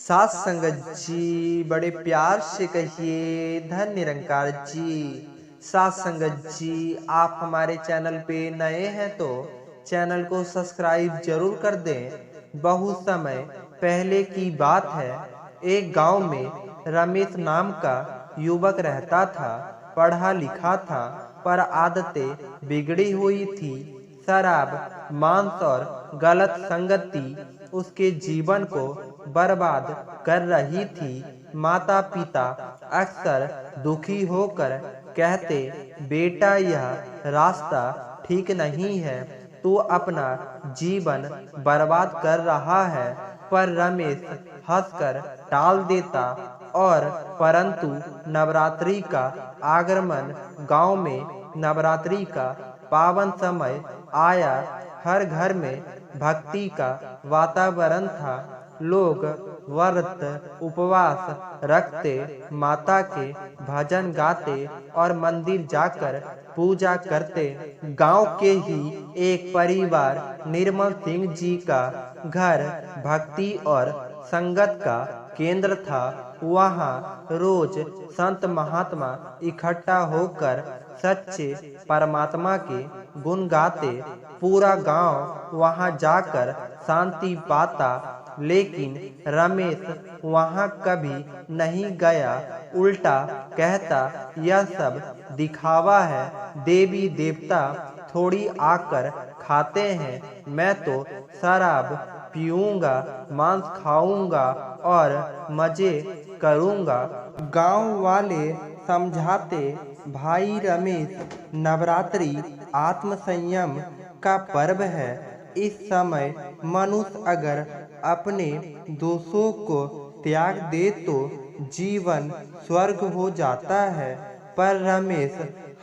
सात संगत जी बड़े प्यार से कहिए धन निरंकार जी। सात संगत जी आप हमारे चैनल पे नए हैं तो चैनल को सब्सक्राइब जरूर कर दें। बहुत समय पहले की बात है, एक गांव में रमेश नाम का युवक रहता था। पढ़ा लिखा था पर आदतें बिगड़ी हुई थी। शराब, मांस और गलत संगति उसके जीवन को बर्बाद कर रही थी। माता पिता अक्सर दुखी होकर कहते, बेटा यह रास्ता ठीक नहीं है, तू अपना जीवन बर्बाद कर रहा है। पर रमेश हंसकर टाल देता और परंतु नवरात्रि का आगमन, गांव में नवरात्रि का पावन समय आया। हर घर में भक्ति का वातावरण था। लोग व्रत उपवास रखते, माता के भजन गाते और मंदिर जाकर पूजा करते। गांव के ही एक परिवार, निर्मल सिंह जी का घर भक्ति और संगत का केंद्र था। वहाँ रोज संत महात्मा इकट्ठा होकर सच्चे परमात्मा के गुण गाते। पूरा गांव वहां जाकर शांति पाता। लेकिन रमेश वहां कभी नहीं गया। उल्टा कहता, यह सब दिखावा है, देवी देवता थोड़ी आकर खाते हैं। मैं तो शराब पीऊंगा, मांस खाऊंगा और मजे करूंगा। गांव वाले समझाते, भाई रमेश, नवरात्रि आत्म संयम का पर्व है। इस समय मनुष्य अगर अपने दोषों को त्याग दे तो जीवन स्वर्ग हो जाता है। पर रमेश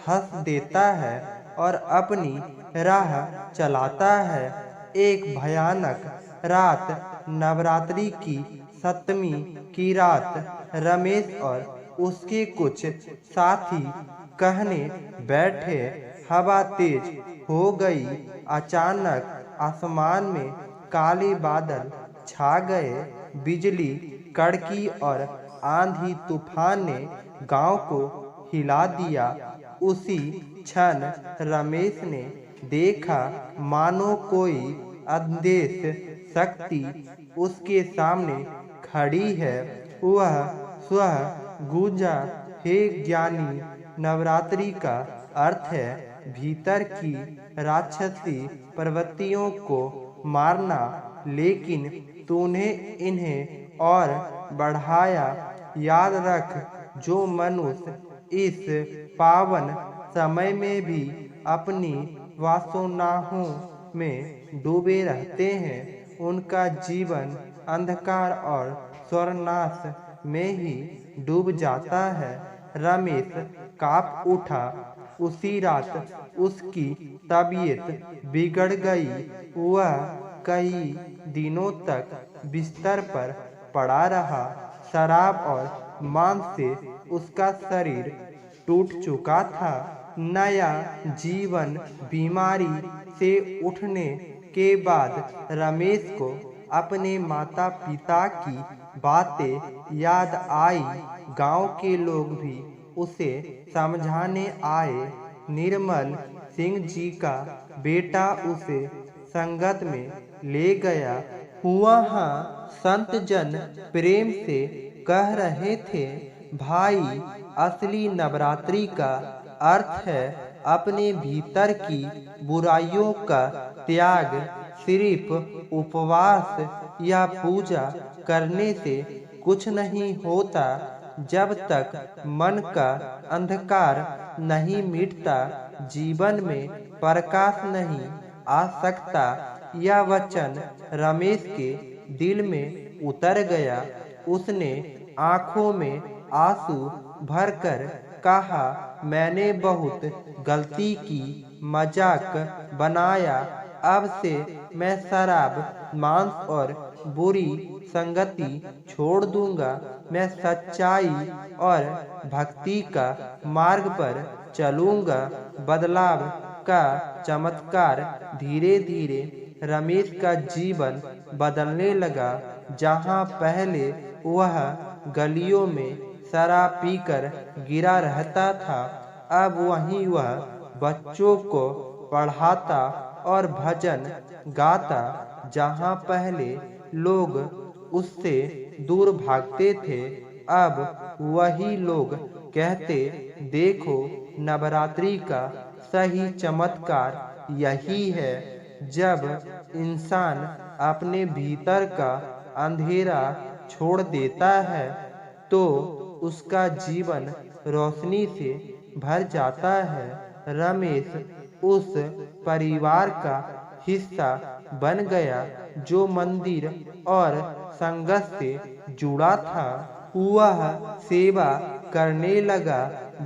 हंस देता है और अपनी राह चलाता है। एक भयानक रात, नवरात्रि की सप्तमी की रात, रमेश और उसके कुछ साथी कहने बैठे। हवा तेज हो गई। अचानक आसमान में काले बादल छा गए। बिजली कड़की और आंधी तूफान ने गांव को हिला दिया। उसी क्षण रमेश ने देखा, मानो कोई अदृश्य शक्ति उसके सामने खड़ी है। वह स्वयं गूंजा, हे ज्ञानी, नवरात्रि का अर्थ है भीतर की राक्षसी प्रवृत्तियों को मारना। लेकिन तूने इन्हें और बढ़ाया। याद रख, जो मनुष्य इस पावन समय में भी अपनी वासनाओं में डूबे रहते हैं, उनका जीवन अंधकार और स्वर्नाश में ही डूब जाता है। रमेश कांप उठा। उसी रात उसकी तबीयत बिगड़ गई। वह कई दिनों तक बिस्तर पर पड़ा रहा। शराब और मांस से उसका शरीर टूट चुका था। नया जीवन बीमारी से उठने के बाद रमेश को अपने माता पिता की बातें याद आई। गांव के लोग भी उसे समझाने आए। निर्मल सिंह जी का बेटा उसे संगत में ले गया। वहाँ संत जन प्रेम से कह रहे थे, भाई, असली नवरात्रि का अर्थ है अपने भीतर की बुराइयों का त्याग। सिर्फ उपवास या पूजा करने से कुछ नहीं होता। जब तक मन का अंधकार नहीं मिटता, जीवन में प्रकाश नहीं आ सकता। यह वचन रमेश के दिल में उतर गया। उसने आंखों में आंसू भरकर कहा, मैंने बहुत गलती की, मजाक बनाया। अब से मैं शराब, मांस और बुरी संगति छोड़ दूंगा। मैं सच्चाई और भक्ति का मार्ग पर चलूंगा। बदलाव का चमत्कार धीरे धीरे रमेश का जीवन बदलने लगा। जहां पहले वह गलियों में शराब पीकर गिरा रहता था, अब वहीं वह बच्चों को पढ़ाता और भजन गाता। जहाँ पहले लोग उससे दूर भागते थे, अब वही लोग कहते, देखो नवरात्रि का सही चमत्कार यही है, जब इंसान अपने भीतर का अंधेरा छोड़ देता है तो उसका जीवन रोशनी से भर जाता है। रमेश उस परिवार का हिस्सा बन गया जो मंदिर और संगत से जुड़ा था। वह सेवा करने लगा,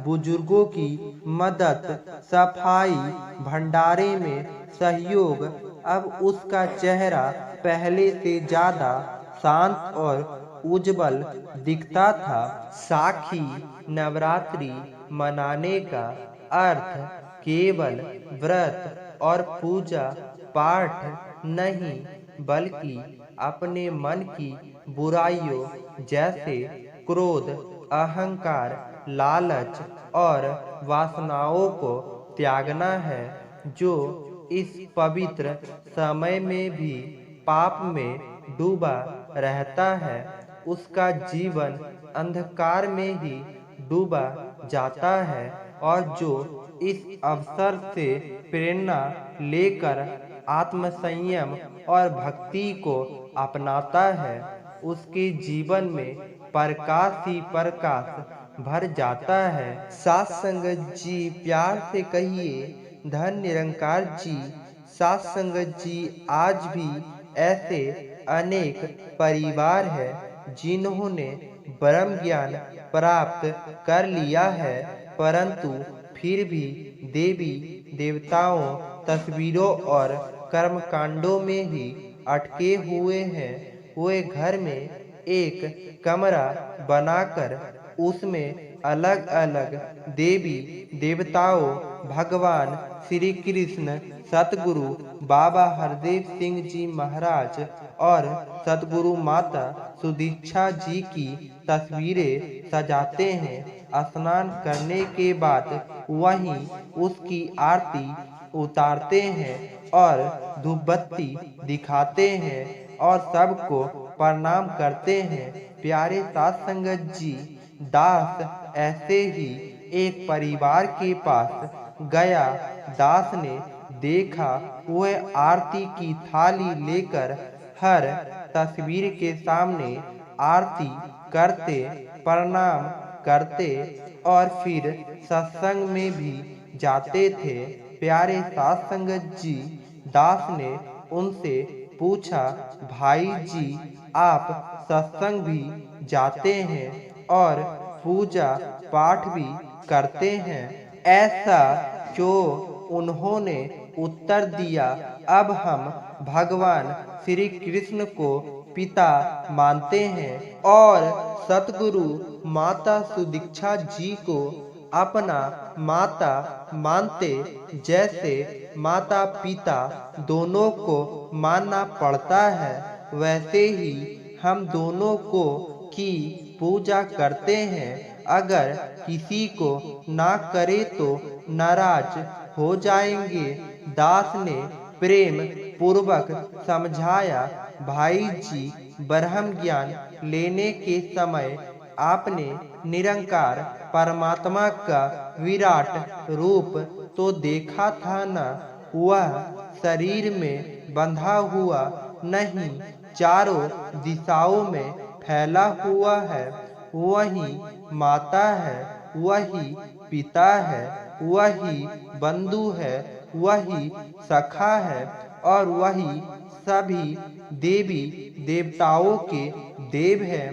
बुजुर्गों की मदद, सफाई, भंडारे में सहयोग। अब उसका चेहरा पहले से ज्यादा शांत और उज्जवल दिखता था। साखी नवरात्रि मनाने का अर्थ केवल व्रत और पूजा पाठ नहीं, बल्कि अपने मन की बुराइयों जैसे क्रोध, अहंकार, लालच और वासनाओं को त्यागना है। जो इस पवित्र समय में भी पाप में डूबा रहता है, उसका जीवन अंधकार में ही डूबा जाता है, और जो इस अवसर से प्रेरणा लेकर आत्मसंयम और भक्ति को अपनाता है, उसके जीवन में प्रकाश ही प्रकाश भर जाता है। साथ संगत जी प्यार से कहिए, धन निरंकार जी। साथ संगत जी आज भी ऐसे अनेक परिवार हैं जिन्होंने ब्रह्म ज्ञान प्राप्त कर लिया है, परंतु फिर भी देवी देवताओं, तस्वीरों और कर्मकांडों में ही अटके हुए हैं। वे घर में एक कमरा बनाकर उसमें अलग अलग देवी देवताओं, भगवान श्री कृष्ण, सतगुरु बाबा हरदेव सिंह जी महाराज और सतगुरु माता सुदीक्षा जी की तस्वीरें सजाते हैं। स्नान करने के बाद वहीं उसकी आरती उतारते हैं और धूपबत्ती दिखाते हैं और सबको प्रणाम करते हैं। प्यारे साथ संगत जी, दास ऐसे ही एक परिवार के पास गया। दास ने देखा वह आरती की थाली लेकर हर तस्वीर के सामने आरती करते, प्रणाम करते और फिर सत्संग में भी जाते थे। प्यारे साथ संगत जी, दास ने उनसे पूछा, भाई जी आप सत्संग भी जाते हैं और पूजा पाठ भी करते हैं, ऐसा क्यों? उन्होंने उत्तर दिया, अब हम भगवान श्री कृष्ण को पिता मानते हैं और सतगुरु माता सुदीक्षा जी को अपना माता मानते। जैसे माता पिता दोनों को मानना पड़ता है, वैसे ही हम दोनों को की पूजा करते हैं। अगर किसी को ना करे तो नाराज हो जाएंगे। दास ने प्रेम पूर्वक समझाया, भाई जी ब्रह्म ज्ञान लेने के समय आपने निरंकार परमात्मा का विराट रूप तो देखा था ना? वह शरीर में बंधा हुआ नहीं, चारों दिशाओं में फैला हुआ है। वही माता है, वही पिता है, वही बंधु है, वही सखा है और वही सभी देवी देवताओं के देव है।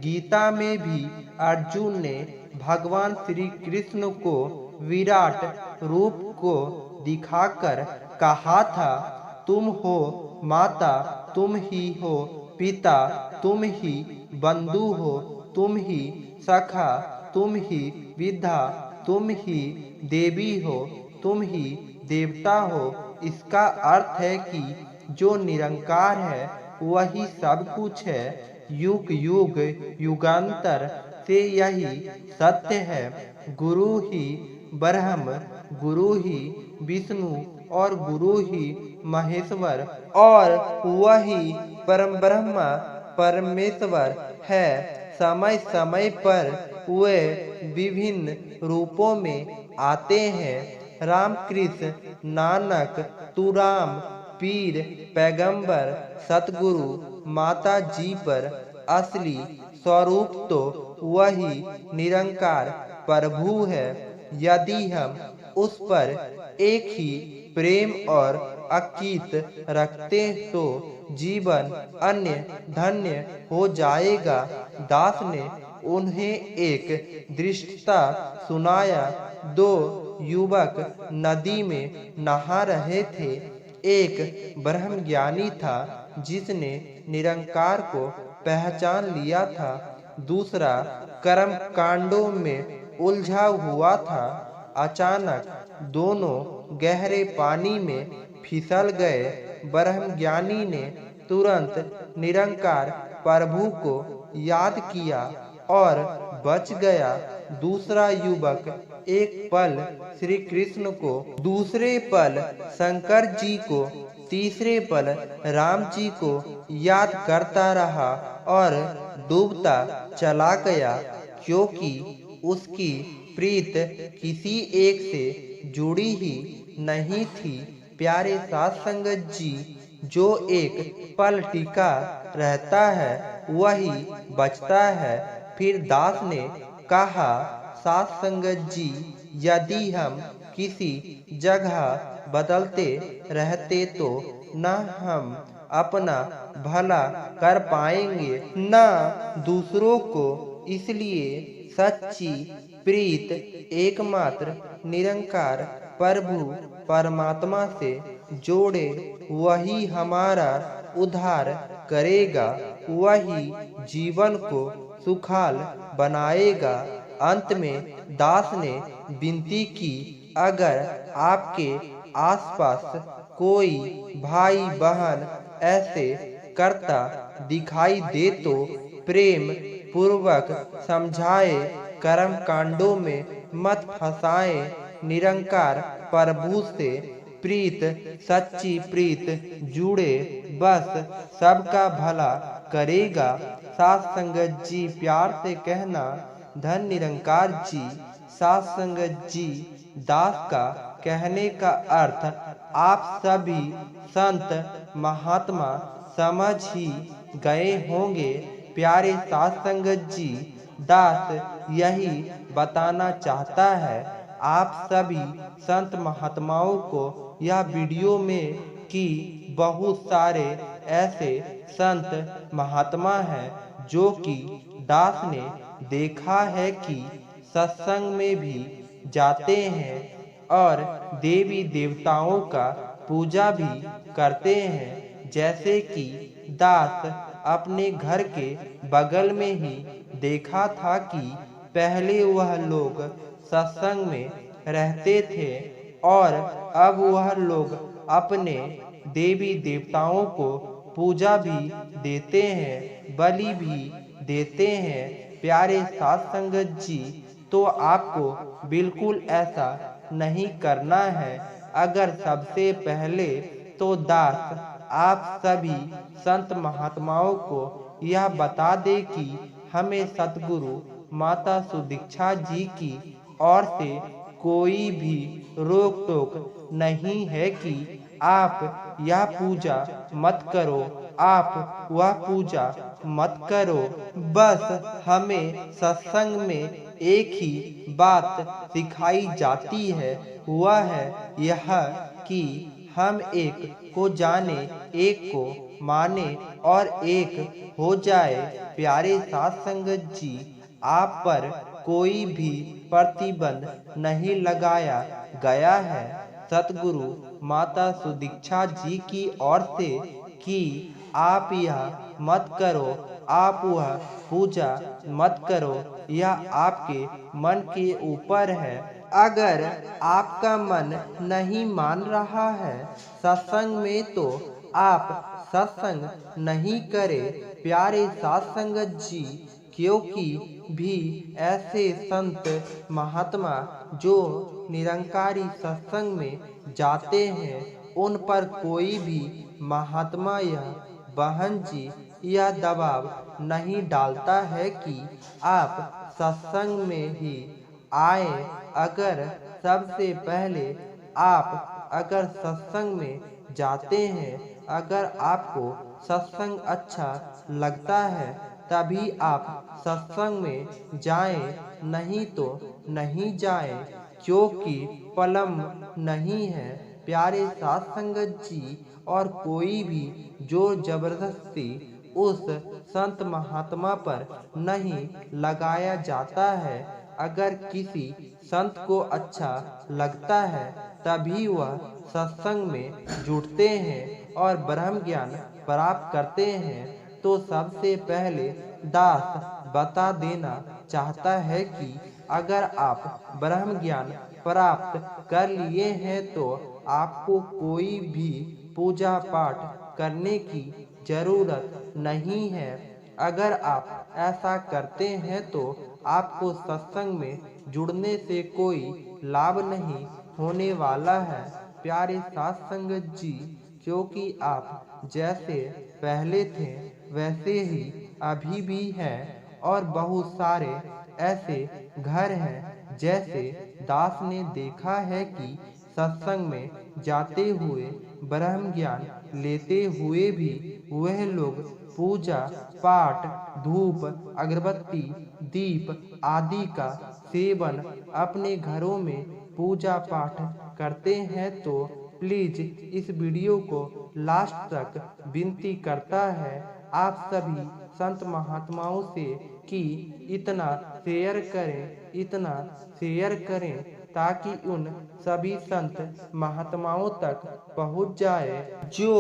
गीता में भी अर्जुन ने भगवान श्री कृष्ण को विराट रूप को दिखाकर कहा था, तुम हो माता, तुम ही हो पिता, तुम ही बंधु हो, तुम ही सखा, तुम ही विद्या, तुम ही देवी हो, तुम ही देवता हो। इसका अर्थ है कि जो निरंकार है वही सब कुछ है। युग युग युगांतर से यही सत्य है। गुरु ही ब्रह्म, गुरु ही विष्णु और गुरु ही महेश्वर, और वही परम ब्रह्म परमेश्वर है। समय समय पर वे विभिन्न रूपों में आते हैं। राम कृष्ण नानक तुराम पीर पैगंबर सतगुरु माता जी पर असली स्वरूप तो वही निरंकार प्रभु है। यदि हम उस पर एक ही प्रेम और अकीत रखते तो जीवन अन्य धन्य हो जाएगा। दास ने उन्हें एक दृष्टता सुनाया। दो युवक नदी में नहा रहे थे। एक ब्रह्मज्ञानी था जिसने निरंकार को पहचान लिया था। दूसरा कर्म कांडों में उलझा हुआ था। अचानक दोनों गहरे पानी में फिसल गए। ब्रह्मज्ञानी ने तुरंत निरंकार प्रभु को याद किया और बच गया। दूसरा युवक एक पल श्री कृष्ण को, दूसरे पल शंकर जी को, तीसरे पल राम जी को याद करता रहा और डूबता चला गया, क्योंकि उसकी प्रीत किसी एक से जुड़ी ही नहीं थी। प्यारे साध संगत जी, जो एक पल टिका रहता है वही बचता है। फिर दास ने कहा, साध संगत जी, यदि हम किसी जगह बदलते रहते तो न हम अपना भला कर पाएंगे न दूसरों को। इसलिए सच्ची प्रीत एकमात्र निरंकार प्रभु परमात्मा से जोड़े, वही हमारा उद्धार करेगा, वही जीवन को सुखाल बनाएगा। अंत में दास ने विनती की, अगर आपके आसपास कोई भाई बहन ऐसे करता दिखाई दे तो प्रेम पूर्वक समझाए, कर्म कांडों में मत फंसाए। निरंकार प्रभु से प्रीत, सच्ची प्रीत जुड़े, बस सबका भला करेगा। साध संगत जी, प्यार से कहना, धन निरंकार जी। साध संगत जी, दास का कहने का अर्थ आप सभी संत महात्मा समझ ही गए होंगे। प्यारे साध संगत जी, दास यही बताना चाहता है आप सभी संत महात्माओं को यह वीडियो में कि बहुत सारे ऐसे संत महात्मा हैं जो कि दास ने देखा है कि सत्संग में भी जाते हैं और देवी देवताओं का पूजा भी करते हैं। जैसे कि दास अपने घर के बगल में ही देखा था कि पहले वह लोग सत्संग में रहते थे और अब वह लोग अपने देवी देवताओं को पूजा भी देते हैं, बलि भी देते हैं। प्यारे साध संगत जी, तो आपको बिल्कुल ऐसा नहीं करना है। अगर सबसे पहले तो दास आप सभी संत महात्माओं को यह बता दे कि हमें सतगुरु माता सुदीक्षा जी की ओर से कोई भी रोक टोक नहीं है कि आप यह पूजा मत करो, आप वह पूजा मत करो। बस हमें सत्संग में एक ही बात सिखाई जाती है, वह है यह कि हम एक को जाने, एक को माने और एक हो जाए। प्यारे साध संगत जी, आप पर कोई भी प्रतिबंध नहीं लगाया गया है सतगुरु माता सुदीक्षा जी की ओर से कि आप यह मत करो, आप वह पूजा मत करो। यह आपके मन के ऊपर है। अगर आपका मन नहीं मान रहा है सत्संग में तो आप सत्संग नहीं करें। प्यारे साध संगत जी, क्योंकि भी ऐसे संत महात्मा जो निरंकारी सत्संग में जाते हैं, उन पर कोई भी महात्मा या बहन जी यह दबाव नहीं डालता है कि आप सत्संग में ही आए। अगर सबसे पहले आप अगर सत्संग में जाते हैं, अगर आपको सत्संग अच्छा लगता है तभी आप सत्संग में जाएं, नहीं तो नहीं जाएं, क्योंकि पलम नहीं है प्यारे साध संगत जी। और कोई भी जोर जबरदस्ती उस संत महात्मा पर नहीं लगाया जाता है। अगर किसी संत को अच्छा लगता है तभी वह सत्संग में जुड़ते हैं और ब्रह्म ज्ञान प्राप्त करते हैं। तो सबसे पहले दास बता देना चाहता है कि अगर आप ब्रह्म ज्ञान प्राप्त कर लिए हैं तो आपको कोई भी पूजा पाठ करने की जरूरत नहीं है। अगर आप ऐसा करते हैं तो आपको सत्संग में जुड़ने से कोई लाभ नहीं होने वाला है प्यारे साध संगत जी, क्योंकि आप जैसे पहले थे वैसे ही अभी भी हैं। और बहुत सारे ऐसे घर हैं जैसे दास ने देखा है कि सत्संग में जाते हुए ब्रह्म ज्ञान लेते हुए भी वह लोग पूजा पाठ धूप अगरबत्ती दीप आदि का सेवन अपने घरों में पूजा पाठ करते हैं। तो प्लीज इस वीडियो को लास्ट तक विनती करता है आप सभी संत महात्माओं से कि इतना शेयर करें ताकि उन सभी संत महात्माओं तक पहुंच जाए जो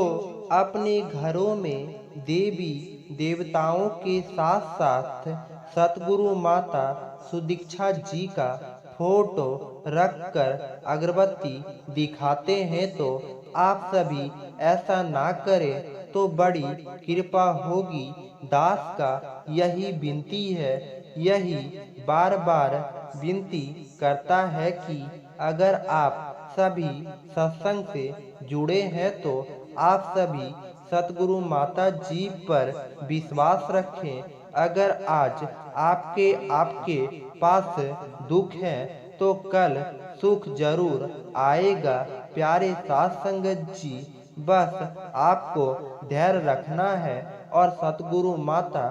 अपने घरों में देवी देवताओं के साथ साथ सतगुरु माता सुदीक्षा जी का फोटो रखकर अगरबत्ती दिखाते हैं। तो आप सभी ऐसा ना करें तो बड़ी कृपा होगी। दास का यही विनती है, यही बार बार विनती करता है कि अगर आप सभी सत्संग से जुड़े हैं तो आप सभी सतगुरु माता जी पर विश्वास रखें। अगर आज आपके पास दुख है तो कल सुख जरूर आएगा प्यारे साध संगत जी। बस आपको धैर्य रखना है और सतगुरु माता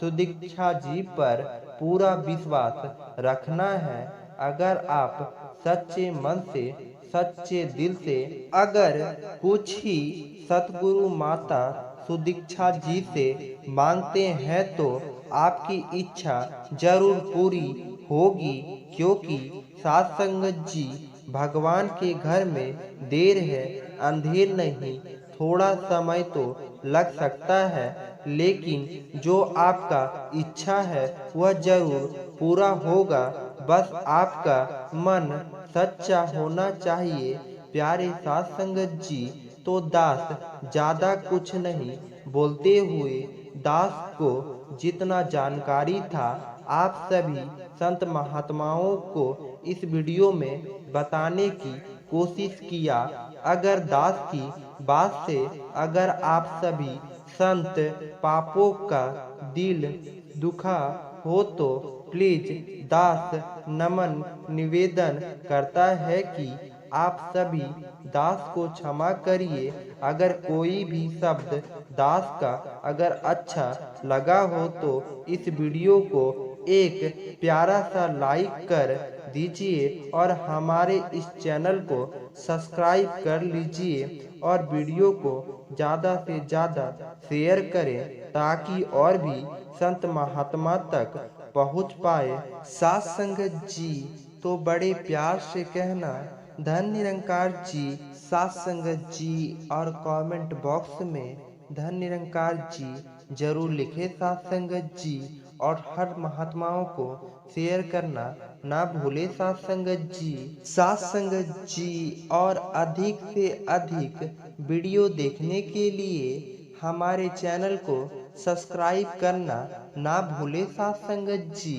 सुदीक्षा जी पर पूरा विश्वास रखना है। अगर आप सच्चे मन से सच्चे दिल से अगर कुछ ही सतगुरु माता सुदीक्षा जी से मांगते हैं तो आपकी इच्छा जरूर पूरी होगी, क्योंकि साध संगत जी भगवान के घर में देर है अंधेर नहीं। थोड़ा समय तो लग सकता है, लेकिन जो आपका इच्छा है वह जरूर पूरा होगा। बस आपका मन सच्चा होना चाहिए प्यारे साध संगत जी। तो दास ज्यादा कुछ नहीं बोलते हुए दास को जितना जानकारी था आप सभी संत महात्माओं को इस वीडियो में बताने की कोशिश किया। अगर दास की बात से अगर आप सभी संत पापों का दिल दुखा हो तो प्लीज दास नमन निवेदन करता है कि आप सभी दास को क्षमा करिए। अगर कोई भी शब्द दास का अगर अच्छा लगा हो तो इस वीडियो को एक प्यारा सा लाइक कर दीजिए और हमारे इस चैनल को सब्सक्राइब कर लीजिए और वीडियो को ज़्यादा से ज़्यादा शेयर करें ताकि और भी संत महात्मा तक पहुंच पाए। साध संगत जी तो बड़े प्यार से कहना धन निरंकार जी साध संगत जी, और कमेंट बॉक्स में धन निरंकार जी जरूर लिखे साध संगत जी। और हर महात्माओं को शेयर करना ना भूले साध संगत जी। साध संगत जी और अधिक से अधिक वीडियो देखने के लिए हमारे चैनल को सब्सक्राइब करना ना भूले साथ संगत जी।